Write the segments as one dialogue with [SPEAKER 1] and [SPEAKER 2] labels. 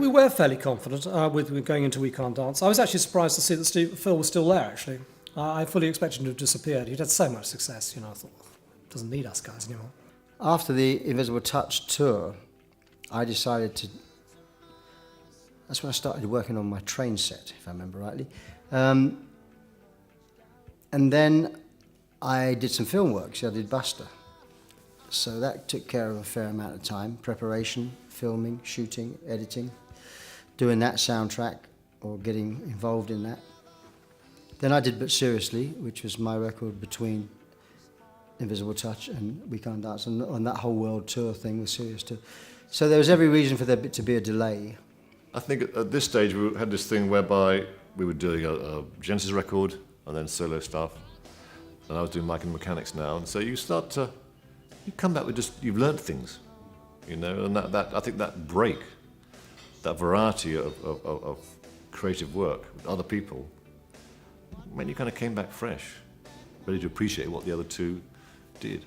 [SPEAKER 1] we were fairly confident with going into We Can't Dance. I was actually surprised to see that Phil was still there, actually. I fully expected him to have disappeared. He'd had so much success, I thought, doesn't need us guys anymore.
[SPEAKER 2] After the Invisible Touch tour, I decided to... That's when I started working on my train set, if I remember rightly. And then I did some film work, so I did Buster. So that took care of a fair amount of time, preparation, filming, shooting, editing, doing that soundtrack or getting involved in that. Then I did But Seriously, which was my record between Invisible Touch and We Can't Dance, and on that whole world tour thing with Sirius too. So there was every reason for there to be a delay.
[SPEAKER 3] I think at this stage we had this thing whereby we were doing a Genesis record and then solo stuff, and I was doing Mike and Mechanics now, and so you come back with you've learnt things, and that I think that break, that variety of creative work with other people, when you kind of came back fresh, ready to appreciate what the other two did.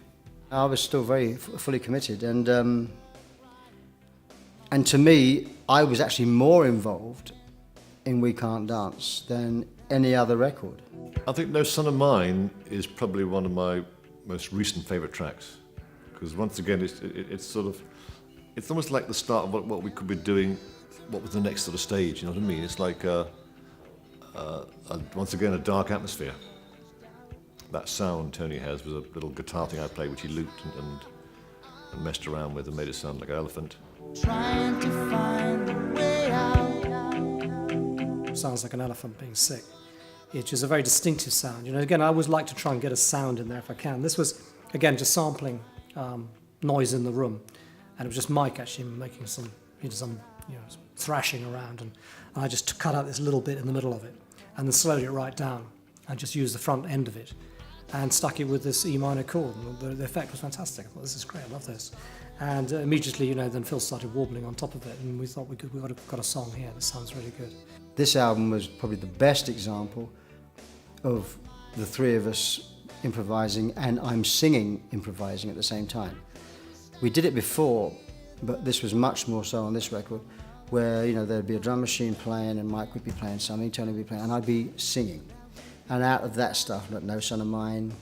[SPEAKER 2] I was still very fully committed, and to me, I was actually more involved in We Can't Dance than any other record.
[SPEAKER 3] I think No Son of Mine is probably one of my most recent favourite tracks, because once again it's almost like the start of what we could be doing, what was the next sort of stage, you know what I mean? It's like once again a dark atmosphere. That sound Tony has was a little guitar thing I played which he looped and messed around with and made it sound like an elephant.
[SPEAKER 4] Trying to find a way out.
[SPEAKER 1] Sounds like an elephant being sick, which is a very distinctive sound. Again, I always like to try and get a sound in there if I can. This was, again, just sampling noise in the room, and it was just Mike actually making some thrashing around, and I just cut out this little bit in the middle of it, and then slowed it right down, and just used the front end of it, and stuck it with this E minor chord, and the effect was fantastic. I thought, this is great, I love this. And immediately, then Phil started warbling on top of it, and we thought we got a song here that sounds really good.
[SPEAKER 2] This album was probably the best example of the three of us improvising, and I'm singing improvising at the same time. We did it before, but this was much more so on this record, where there'd be a drum machine playing, and Mike would be playing something, Tony would be playing, and I'd be singing. And out of that stuff, like No Son of Mine,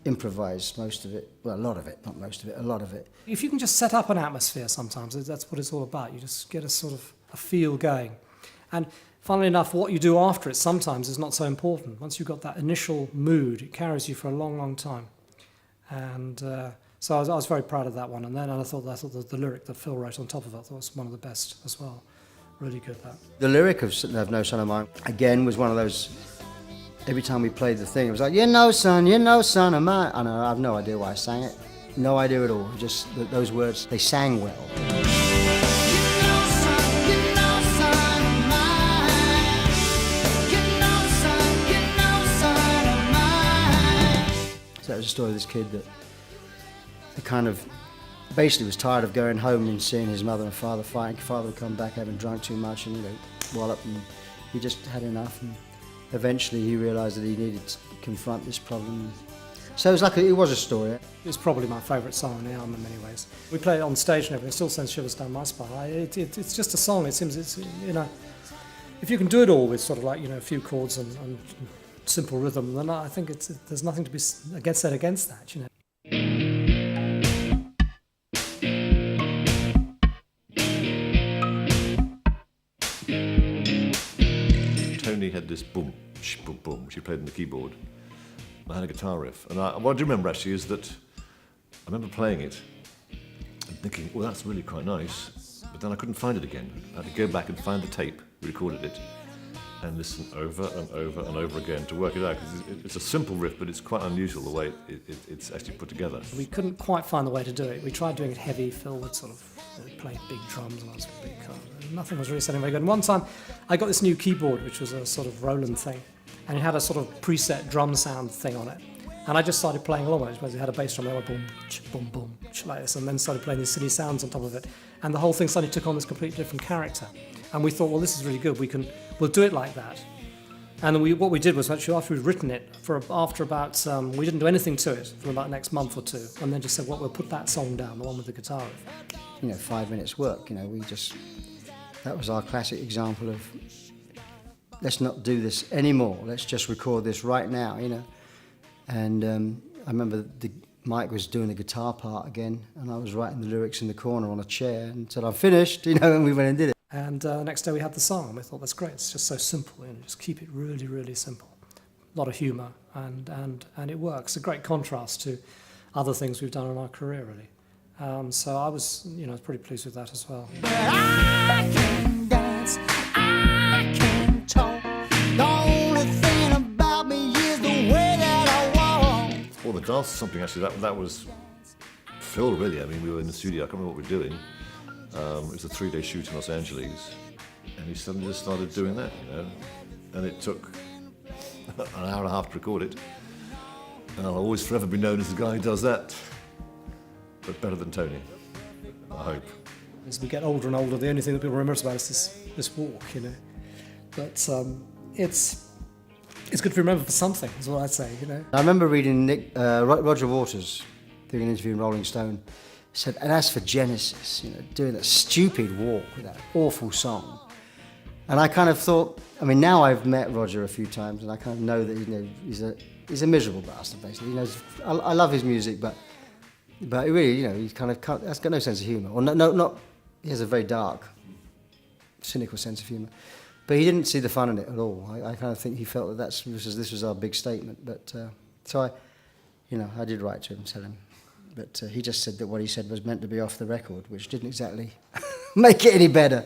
[SPEAKER 2] improvised most of it, well, a lot of it, not most of it, a lot of it.
[SPEAKER 1] If you can just set up an atmosphere sometimes, that's what it's all about. You just get a sort of a feel going. And funnily enough, what you do after it sometimes is not so important. Once you've got that initial mood, it carries you for a long, long time. And so I was very proud of that one. And then I thought the lyric that Phil wrote on top of it was one of the best as well. Really good, that.
[SPEAKER 2] The lyric of No Son of Mine, again, was one of those. Every time we played the thing, it was like, son of mine. I know, I have no idea why I sang it. No idea at all. Just those words, they sang well. So that was a story of this kid that kind of basically was tired of going home and seeing his mother and father fighting. Father would come back having drunk too much and wallop, and he just had enough. And eventually he realised that he needed to confront this problem. So it was a story.
[SPEAKER 1] It's probably my favourite song on the album in many ways. We play it on stage and everything, it still sends shivers down my spine. It's just a song, it seems, if you can do it all with sort of like, a few chords and simple rhythm, then I think there's nothing to be said against that,
[SPEAKER 3] Tony had this boom, sh, boom, boom, which he played on the keyboard. I had a guitar riff, and what I do remember actually is that I remember playing it and thinking, well, that's really quite nice, but then I couldn't find it again. I had to go back and find the tape, we recorded it, and listen over and over and over again to work it out, because it's a simple riff, but it's quite unusual the way it's actually put together.
[SPEAKER 1] We couldn't quite find the way to do it. We tried doing it heavy. Phil would sort of play big drums, and I was big. Nothing was really sounding very good. And one time, I got this new keyboard, which was a sort of Roland thing, and it had a sort of preset drum sound thing on it. And I just started playing along with it. It had a bass drum, like boom, boom, boom, like this, and then started playing these silly sounds on top of it. And the whole thing suddenly took on this completely different character. And we thought, well, this is really good. We'll do it like that. And what we did was actually, after we'd written it, we didn't do anything to it for about the next month or two, and then just said, well, we'll put that song down, the one with the guitar riff.
[SPEAKER 2] 5 minutes work, we just That was our classic example of, let's not do this anymore. Let's just record this right now, you know. And I remember Mike was doing the guitar part again, and I was writing the lyrics in the corner on a chair and said, I'm finished, you know, and we went and did it.
[SPEAKER 1] And the next day we had the song, and we thought, that's great, it's just so simple, you know, just keep it really, really simple. A lot of humour, and it works. A great contrast to other things we've done in our career, really. So I was, you know, pretty pleased with that as well.
[SPEAKER 4] But I can dance, I can talk. The only thing about me is the way that I walk.
[SPEAKER 3] Well, the dance is something actually that was Phil really. I mean, we were in the studio. I can't remember what we were doing. It was a 3-day shoot in Los Angeles, and he suddenly just started doing that, you know. And it took an hour and a half to record it. And I'll always forever be known as the guy who does that, but better than Tony, I hope.
[SPEAKER 1] As we get older and older, the only thing that people remember about us is this walk, you know. But it's good to remember for something, is what I'd say, you know.
[SPEAKER 2] I remember reading Roger Waters doing an interview in Rolling Stone. Said, and as for Genesis, you know, doing that stupid walk with that awful song. And I kind of thought, I mean, now I've met Roger a few times, and I kind of know that, you know, he's a miserable bastard, basically. You know, I love his music, but really, you know, he's kind of has got no sense of humour. Or not. He has a very dark, cynical sense of humour, but he didn't see the fun in it at all. I kind of think he felt that this was our big statement. But so I did write to him, tell him. But he just said that what he said was meant to be off the record, which didn't exactly make it any better.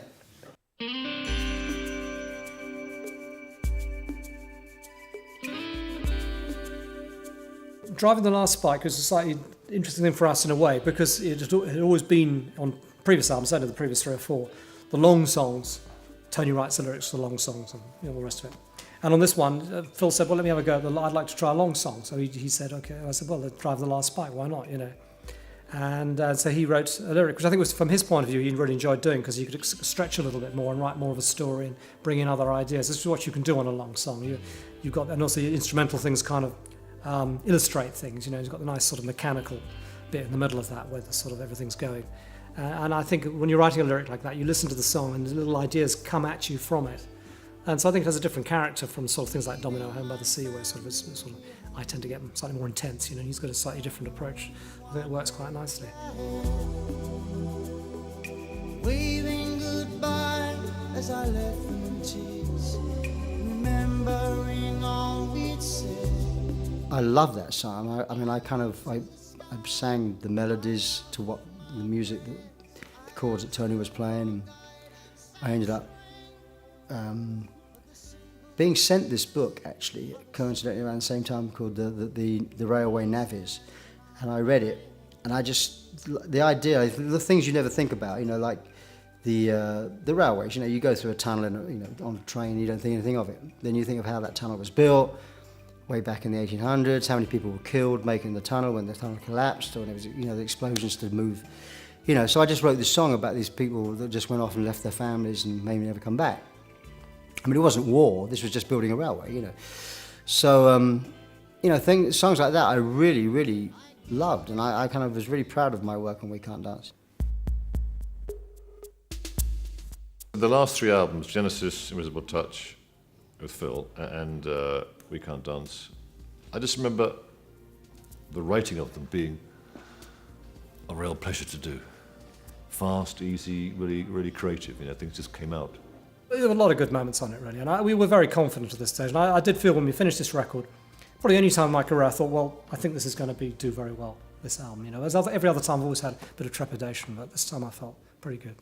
[SPEAKER 1] Driving the Last Spike was a slightly interesting thing for us in a way, because it had always been on previous albums, certainly the previous 3 or 4, the long songs. Tony writes the lyrics for the long songs and, you know, all the rest of it. And on this one, Phil said, well, let me have a go. I'd like to try a long song. So he said, okay. I said, well, let's Drive the Last Spike. Why not, you know? And so he wrote a lyric, which I think was, from his point of view, he really enjoyed doing, because he could stretch a little bit more and write more of a story and bring in other ideas. This is what you can do on a long song. You've got, and also instrumental things kind of illustrate things. You know, you've got the nice sort of mechanical bit in the middle of that, where the sort of everything's going. And I think when you're writing a lyric like that, you listen to the song and the little ideas come at you from it. And so I think it has a different character from sort of things like Domino, Home by the Sea, where sort of I tend to get slightly more intense, you know, and he's got a slightly different approach. I think it works quite nicely.
[SPEAKER 4] Waving goodbye as I left them in tears, remembering all we'd said.
[SPEAKER 2] I love that song. I mean, I sang the melodies to what the music, the chords that Tony was playing, and I ended up being sent this book, actually, coincidentally around the same time, called the Railway Navvies, and I read it, and I just, the idea, the things you never think about, you know, like the railways, you know, you go through a tunnel and, you know, on a train, you don't think anything of it. Then you think of how that tunnel was built way back in the 1800s, how many people were killed making the tunnel when the tunnel collapsed, or there was, you know, the explosions to move, you know. So I just wrote this song about these people that just went off and left their families and maybe never come back. I mean, it wasn't war, this was just building a railway, you know. So, you know, songs like that I really, really loved, and I kind of was really proud of my work on We Can't Dance.
[SPEAKER 3] The last 3 albums, Genesis, Invisible Touch with Phil, and We Can't Dance, I just remember the writing of them being a real pleasure to do. Fast, easy, really, really creative, you know, things just came out.
[SPEAKER 1] There were a lot of good moments on it, really, and we were very confident at this stage. And I did feel when we finished this record, probably the only time in my career I thought, well, I think this is going to do very well, this album. You know, every other time I've always had a bit of trepidation, but this time I felt pretty good.